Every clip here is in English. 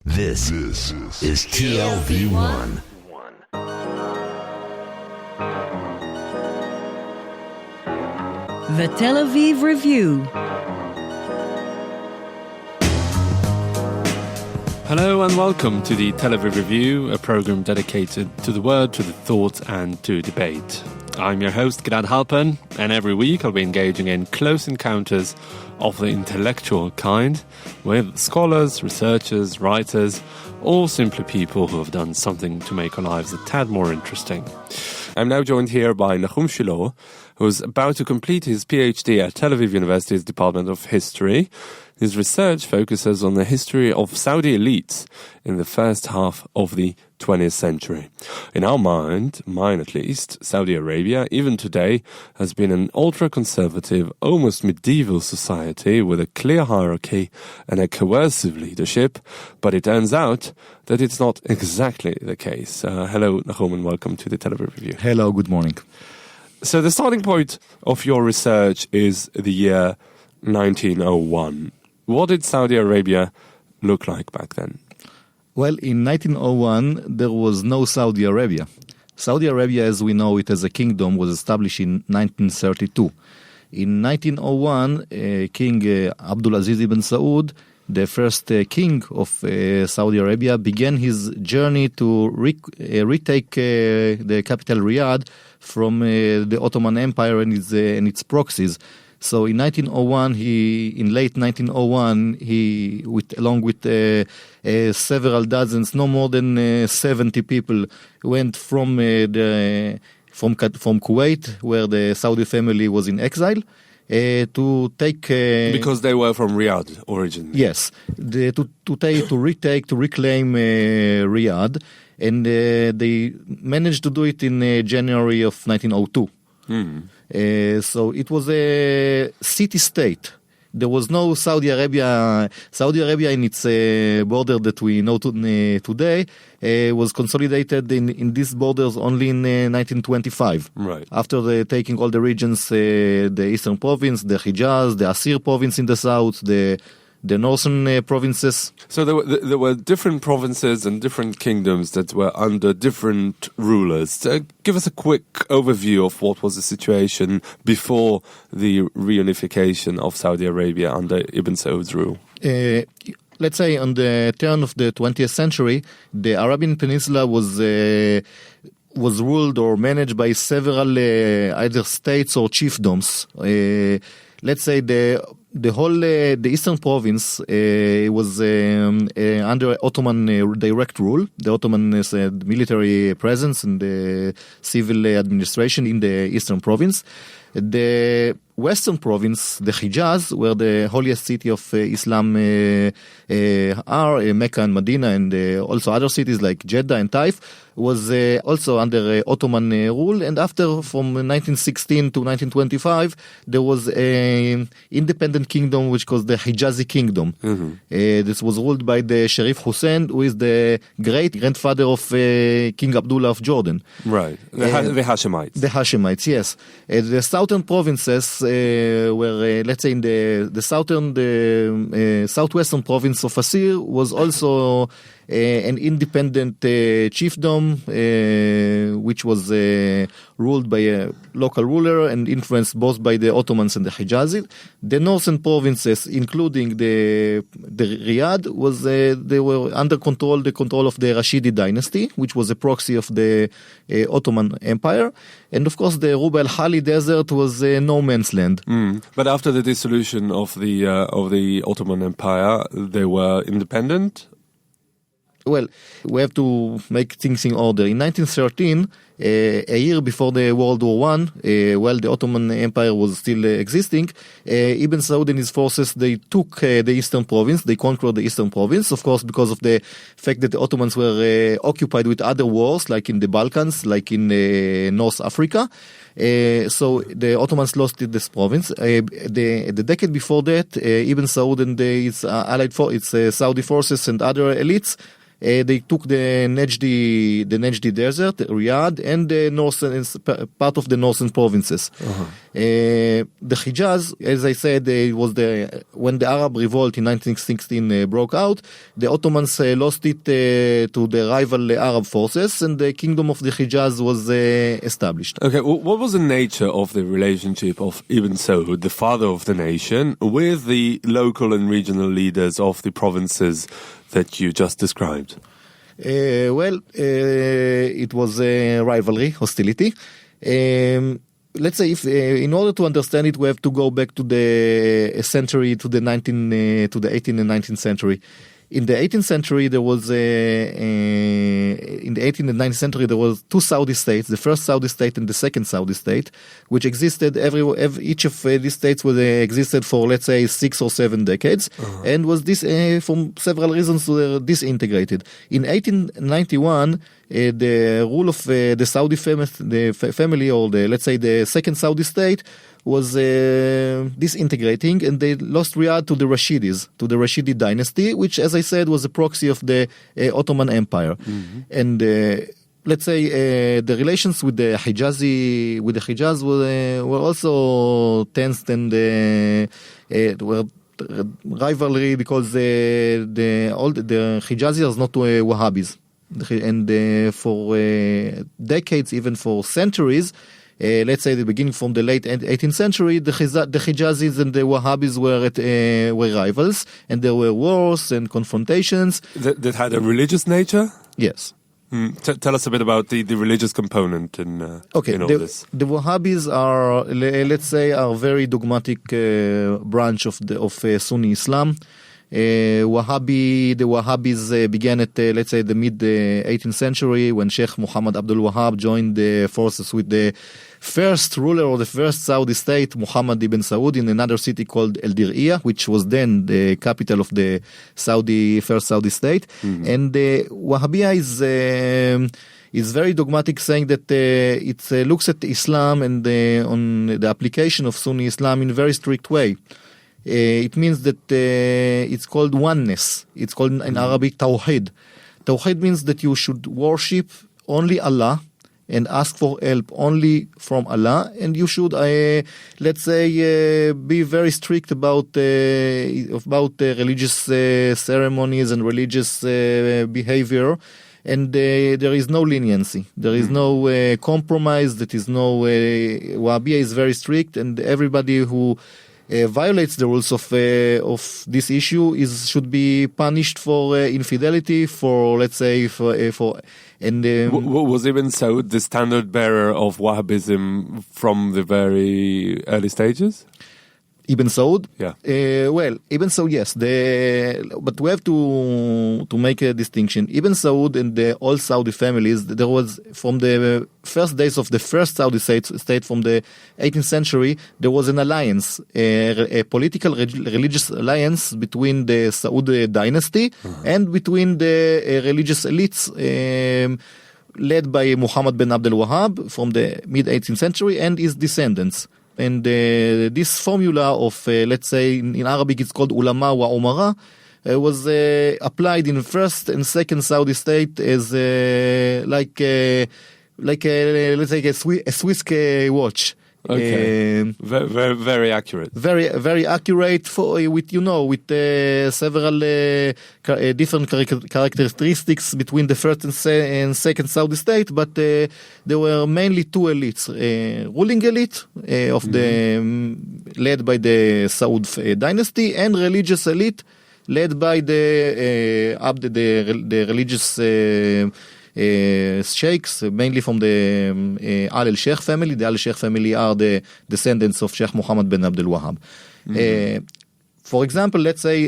This is TLV1. The Tel Aviv Review. Hello and welcome to the Tel Aviv Review, a program dedicated to the word, to the thought and to debate. I'm your host, Gilad Halpern, and every week I'll be engaging in close encounters of the intellectual kind with scholars, researchers, writers, or simply people who have done something to make our lives a tad more interesting. I'm now joined here by Nahum Shiloh, who's about to complete his PhD at Tel Aviv University's Department of History. His research focuses on the history of Saudi elites in the first half of the 20th century. In our mine at least, Saudi Arabia, even today, has been an ultra-conservative, almost medieval society with a clear hierarchy and a coercive leadership, but it turns out that it's not exactly the case. Hello, Nahum, and welcome to the Tel Aviv Review. Hello, good morning. So the starting point of your research is the year 1901. What did Saudi Arabia look like back then? Well, in 1901, there was no Saudi Arabia. Saudi Arabia, as we know it as a kingdom, was established in 1932. In 1901, King Abdulaziz ibn Saud, the first king of Saudi Arabia, began his journey to retake the capital Riyadh from the Ottoman Empire and its proxies. So in 1901, in late 1901, along with several dozens, no more than 70 people, went from Kuwait, where the Saudi family was in exile, to take because they were from Riyadh originally. Yes, to reclaim Riyadh, and they managed to do it in January of 1902. So it was a city-state. There was no Saudi Arabia. Saudi Arabia in its border that we know today was consolidated in these borders only in 1925. Right. After taking all the regions, the Eastern Province, the Hijaz, the Asir Province in the south, the northern provinces. So there were different provinces and different kingdoms that were under different rulers. Give us a quick overview of what was the situation before the reunification of Saudi Arabia under Ibn Saud's rule. Let's say on the turn of the 20th century, the Arabian Peninsula was ruled or managed by several either states or chiefdoms. Let's say the Eastern Province was under Ottoman direct rule. The Ottoman military presence and the civil administration in the Eastern Province. The Western Province, the Hijaz, where the holiest city of Islam are, Mecca and Medina, and also other cities like Jeddah and Taif, was also under Ottoman rule. And after, from 1916 to 1925, there was an independent kingdom which was the Hijazi Kingdom. Mm-hmm. This was ruled by the Sharif Hussein, who is the great-grandfather of King Abdullah of Jordan. Right, the Hashemites. The Hashemites, yes. The southern provinces were, let's say, in the southwestern province of Asir was also an independent chiefdom, which was ruled by a local ruler and influenced both by the Ottomans and the Hijazi. The northern provinces, including the Riyadh, they were under the control of the Rashidi dynasty, which was a proxy of the Ottoman Empire. And of course, the Rub al-Khali desert was no man's land. But after the dissolution of the Ottoman Empire, they were independent. Well, we have to make things in order. In 1913, a year before the World War I, while the Ottoman Empire was still existing, Ibn Saud and his forces, they took the Eastern Province. They conquered the Eastern Province, of course, because of the fact that the Ottomans were occupied with other wars, like in the Balkans, like in North Africa. So the Ottomans lost this province. The decade before that, Ibn Saud and its allied its Saudi forces and other elites They took the Najdi Desert, Riyadh, and the northern part of the northern provinces. The Hijaz, as I said, it was when the Arab Revolt in 1916 broke out, the Ottomans lost it to the rival Arab forces, and the Kingdom of the Hijaz was established. Okay, well, what was the nature of the relationship of Ibn Saud, the father of the nation, with the local and regional leaders of the provinces that you just described? It was a rivalry, hostility. Let's say, if in order to understand it, we have to go back to the 18th and 19th century. In the 18th century, there was in the 18th and 19th century, there was two Saudi states, the first Saudi state and the second Saudi state, which existed each of these states existed for, let's say, 6 or 7 decades, and was from several reasons were disintegrated. In 1891, the rule of the Saudi family, or let's say the second Saudi state, was disintegrating, and they lost Riyadh to the Rashidis, to the Rashidi dynasty, which, as I said, was a proxy of the Ottoman Empire. And let's say the relations with the Hijaz were also tense, and were rivalry, because the Hijazis are not Wahhabis, and for decades, even for centuries. Let's say the beginning from the late 18th century, the Hijazis and the Wahhabis were rivals, and there were wars and confrontations. That had a religious nature? Yes. Tell us a bit about the religious component in all this. The Wahhabis are, let's say, a very dogmatic branch of Sunni Islam. The Wahhabis began at, let's say, the mid-18th century, when Sheikh Muhammad Abdul Wahhab joined the forces with the first ruler of the first Saudi state, Muhammad ibn Saud, in another city called El Dir'iyah, which was then the capital of the first Saudi state. And the Wahhabiyah is very dogmatic, saying that it looks at Islam and on the application of Sunni Islam in a very strict way. It means that it's called oneness. It's called in Arabic Tawhid. Tawhid means that you should worship only Allah and ask for help only from Allah, and you should, let's say, be very strict about religious ceremonies and religious behavior. And there is no leniency. There is no compromise. There is no Wahhabiyah is very strict, and everybody who violates the rules of this issue should be punished for infidelity, for, let's say, and was Ibn Saud the standard bearer of Wahhabism from the very early stages? Ibn Saud? Yeah. Ibn Saud, yes. But we have to make a distinction. Ibn Saud and the all Saudi families, there was, from the first days of the first Saudi state from the 18th century, there was an alliance, a political religious alliance between the Saud dynasty and between the religious elites led by Muhammad bin Abdul Wahhab from the mid-18th century and his descendants. And this formula of, let's say, in Arabic it's called ulama wa umara, was applied in first and second Saudi state as let's say a Swiss watch. Okay. Very, very accurate. Very, very accurate with several different characteristics between the first and second Saudi state, but there were mainly two elites: ruling elite led by the Saud dynasty, and religious elite led by the religious sheikhs, mainly from the Al al-Sheikh family. The Al al-Sheikh family are the descendants of Sheikh Muhammad bin Abdul Wahhab. For example, let's say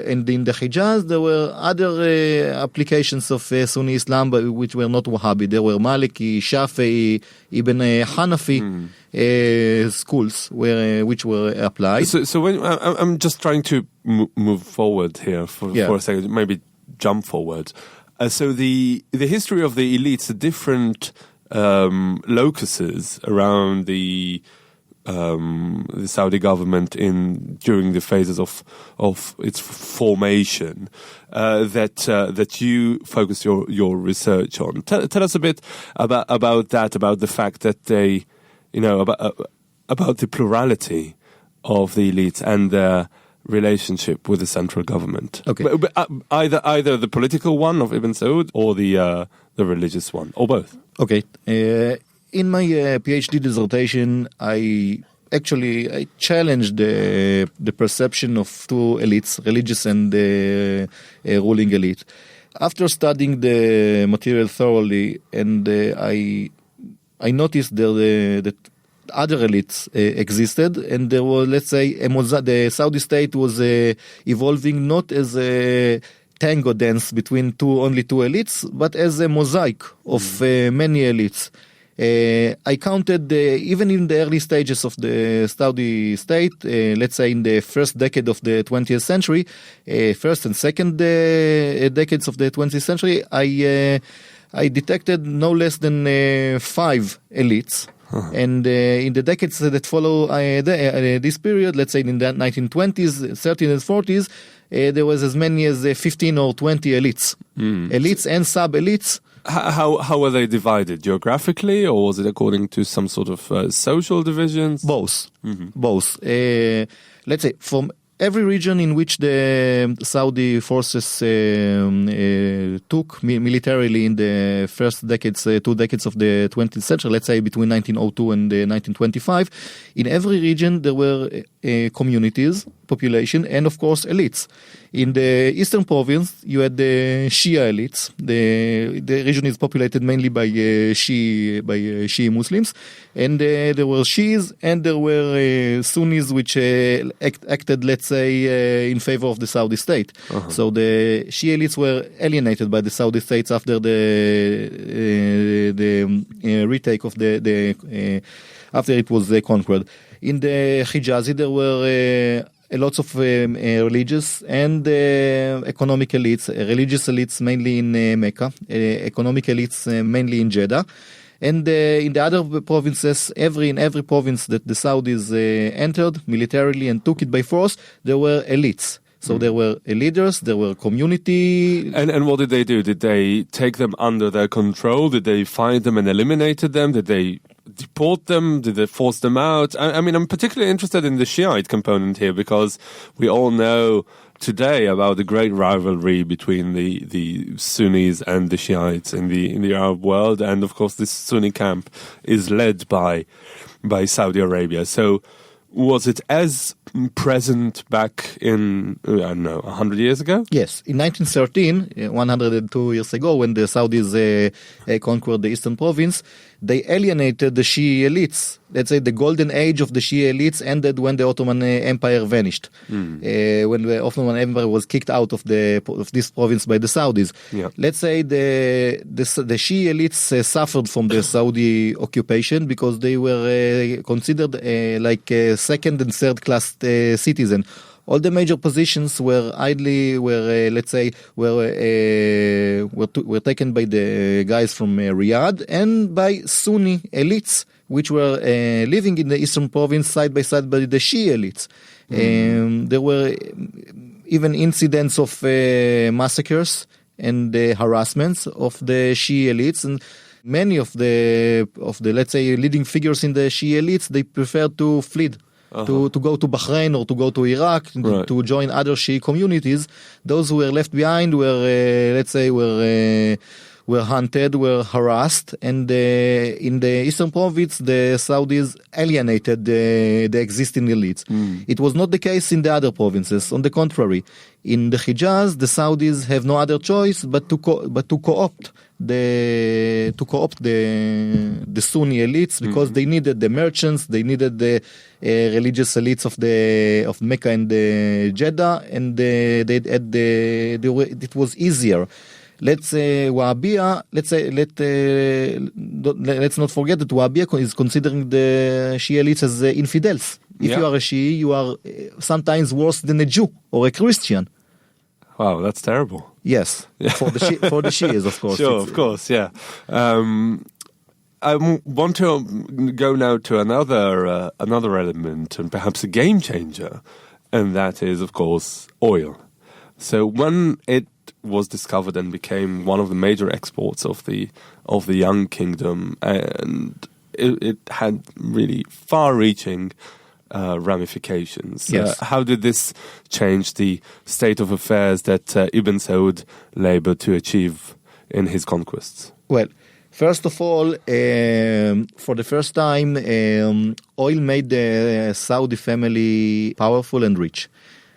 in the Hijaz, there were other applications of Sunni Islam, but which were not Wahhabi. There were Maliki, Shafi'i, Ibn Hanafi schools which were applied. So when I'm just trying to move forward here for a second, maybe jump forward. So the history of the elites, the different locuses around the the Saudi government during the phases of its formation that you focus your research on. Tell us a bit about that, about the fact that they, about the plurality of the elites and their relationship with the central government. Okay. But either the political one of Ibn Saud or the religious one, or both. Okay. In my PhD dissertation, I challenged the perception of two elites, religious and ruling elite. After studying the material thoroughly, and I noticed that other elites existed, and there was, let's say, the Saudi state was evolving not as a tango dance between only two elites, but as a mosaic of many elites. I counted, even in the early stages of the Saudi state, let's say in the first decade of the 20th century, first and second decades of the 20th century, I detected no less than 5 elites. Uh-huh. And in the decades that follow this period, let's say in the 1920s, 30s, and 40s, there was as many as 15 or 20 elites. Elites and sub-elites. How were they divided? Geographically, or was it according to some sort of social divisions? Both. Both. Let's say from every region in which the Saudi forces took militarily in the first decades, 2 decades of the 20th century, let's say between 1902 and 1925, in every region there were communities, population, and of course elites. In the eastern province, you had the Shia elites. The region is populated mainly by Shia Muslims, and there were Shias and there were Sunnis which acted, let's say, in favor of the Saudi state. Uh-huh. So the Shia elites were alienated by the Saudi states after the retake of after it was conquered. In the Hijazi, there were lots of religious and economic elites, religious elites mainly in Mecca, economic elites mainly in Jeddah. And in the other provinces, in every province that the Saudis entered militarily and took it by force, there were elites. So there were leaders, there were community. And what did they do? Did they take them under their control? Did they find them and eliminated them? Did they deport them? Did they force them out? I mean, I'm particularly interested in the Shiite component here because we all know today about the great rivalry between the Sunnis and the Shiites in the Arab world. And of course, this Sunni camp is led by Saudi Arabia. So was it as present back in, 100 years ago? Yes. In 1913, 102 years ago, when the Saudis conquered the eastern province, they alienated the Shia elites. Let's say the golden age of the Shia elites ended when the Ottoman Empire vanished. When the Ottoman Empire was kicked out of this province by the Saudis. Yeah. Let's say the Shia elites suffered from the Saudi occupation because they were considered like second and third class citizen. All the major positions were taken by the guys from Riyadh and by Sunni elites, which were living in the eastern province side by side by the Shia elites. There were even incidents of massacres and harassments of the Shia elites, and many of the let's say leading figures in the Shia elites, they preferred to flee. To go to Bahrain or to go to Iraq, right, to join other Shia communities. Those who were left behind were hunted, were harassed, and in the eastern province, the Saudis alienated the existing elites. It was not the case in the other provinces. On the contrary, in the Hijaz, the Saudis have no other choice but to co-opt the Sunni elites, because they needed the merchants, they needed the religious elites of Mecca and Jeddah, and it was easier. Let's Wahhabiyya. Let's not forget that Wahhabiyya is considering the Shia elites as infidels. If you are a Shia, you are sometimes worse than a Jew or a Christian. Wow, that's terrible. Yes, for the Shias, of course. Sure, of course, yeah. want to go now to another element and perhaps a game changer, and that is, of course, oil. So when it was discovered and became one of the major exports of the Young Kingdom, and it had really far-reaching ramifications. Yes. How did this change the state of affairs that Ibn Saud labored to achieve in his conquests? Well, first of all, for the first time, oil made the Saudi family powerful and rich.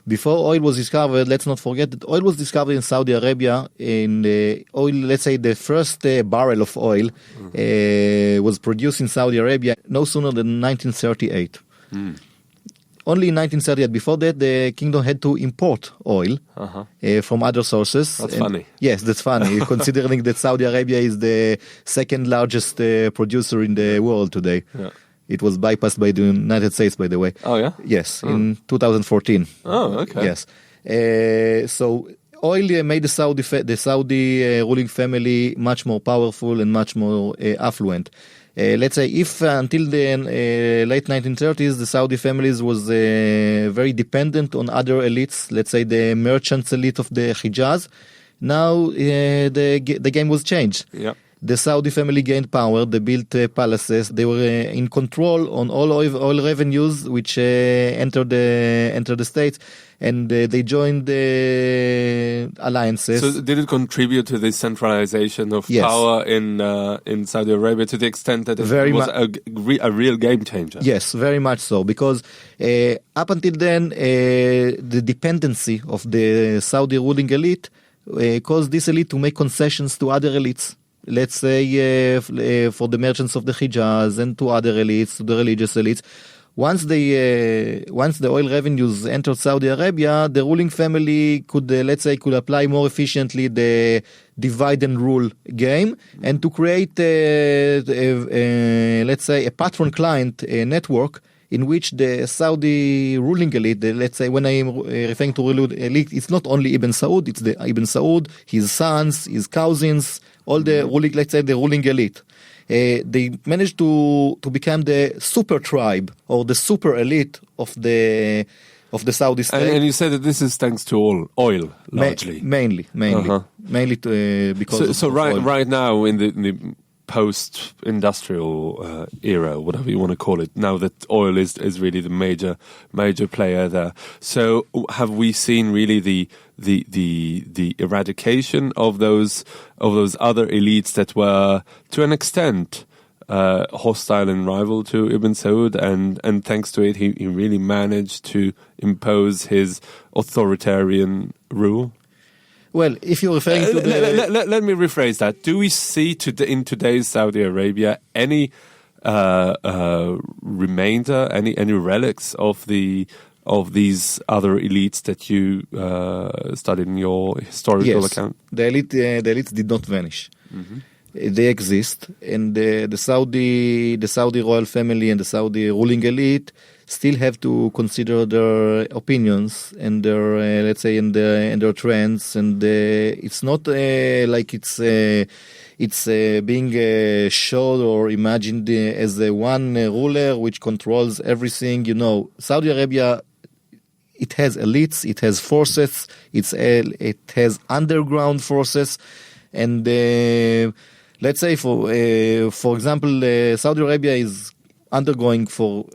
Before oil was discovered, let's not forget that oil was discovered in Saudi Arabia. In let's say the first barrel of oil was produced in Saudi Arabia no sooner than 1938. Only in 1938. Before that, the kingdom had to import oil from other sources. That's funny. Yes, that's funny, considering that Saudi Arabia is the second largest producer in the world today. Yeah. It was bypassed by the United States, by the way. Oh, yeah? Yes, in 2014. Oh, okay. Yes. So oil made the Saudi ruling family much more powerful and much more affluent. Let's say if until the late 1930s, the Saudi families was very dependent on other elites, let's say the merchants elite of the Hijaz. Now the game was changed. Yeah. The Saudi family gained power. They built palaces. They were in control on all oil revenues, which entered the states, and they joined alliances. So, did it contribute to the centralization of power in Saudi Arabia to the extent that it was a real game changer? Yes, very much so. Because up until then, the dependency of the Saudi ruling elite caused this elite to make concessions to other elites. Let's say for the merchants of the Hijaz and to other elites, to the religious elites. Once the oil revenues entered Saudi Arabia, the ruling family could apply more efficiently the divide and rule game, and to create let's say a patron-client network in which the Saudi ruling elite, let's say when I am referring to ruling elite, it's not only Ibn Saud, it's the Ibn Saud, his sons, his cousins, all the ruling, let's say the ruling elite. They managed to become the super tribe or the super elite of the Saudi state. And you said that this is thanks to oil, largely. Mainly because of oil. Right now in the post-industrial era, whatever you want to call it, now that oil is really the major player there. So have we seen really the eradication of those other elites that were to an extent hostile and rival to Ibn Saud, and thanks to it he really managed to impose his authoritarian rule? Well, if you're referring to let me rephrase that. Do we see in today's Saudi Arabia any remainder, any relics of these other elites that you studied in your historical account? The elites did not vanish. Mm-hmm. They exist, and the Saudi royal family and the Saudi ruling elite still have to consider their opinions and their let's say and their trends, and it's not like it's being showed or imagined as the one ruler which controls everything. You know, Saudi Arabia, it has elites, it has forces, it has underground forces, and let's say for example, Saudi Arabia is undergoing for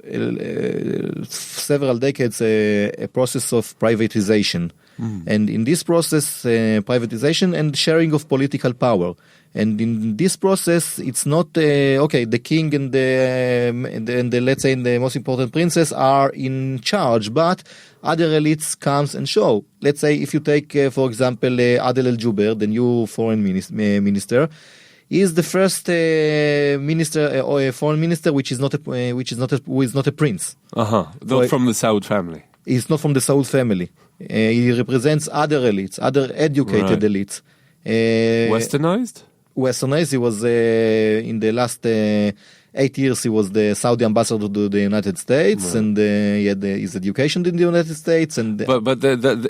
several decades a process of privatization. And in this process, privatization and sharing of political power. And in this process, it's not the king and the let's say the most important princess are in charge, but other elites comes and show. Let's say if you take, for example, Adel Al-Jubeir, the new foreign minister. He is the first minister or a foreign minister who is not a prince. Not from the Saud family. He's not from the Saud family. He represents other elites, other educated elites. Westernized? Westernized. He was in the last 8 years. He was the Saudi ambassador to the United States, and he had his education in the United States. And but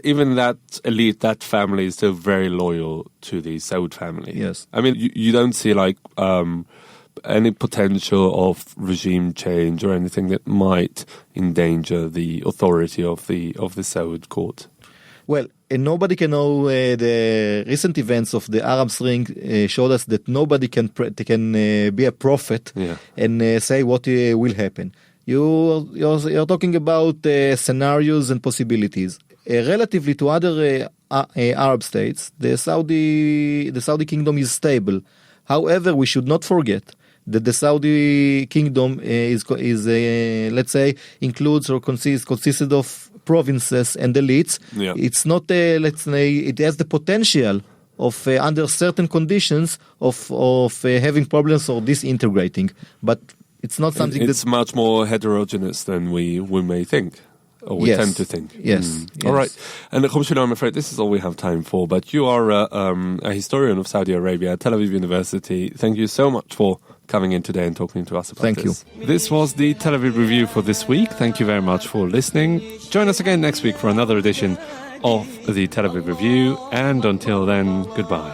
even that elite, that family, is still very loyal to the Saud family. Yes, I mean you don't see like any potential of regime change or anything that might endanger the authority of the Saud court? Well, nobody can know. The recent events of the Arab Spring showed us that nobody can be a prophet and say what will happen. You're talking about scenarios and possibilities. Relatively to other Arab states, the Saudi kingdom is stable. However, we should not forget that the Saudi kingdom is let's say, includes or consisted of provinces and elites. Yeah. It's not, let's say, it has the potential of under certain conditions of having problems or disintegrating, but it's not something it's much more heterogeneous than we may think. Or we tend to think. Yes. All right. And Khomshino, I'm afraid this is all we have time for, but you are a historian of Saudi Arabia at Tel Aviv University. Thank you so much for coming in today and talking to us about this. Thank you. This was the Tel Aviv Review for this week. Thank you very much for listening. Join us again next week for another edition of the Tel Aviv Review. And until then, goodbye.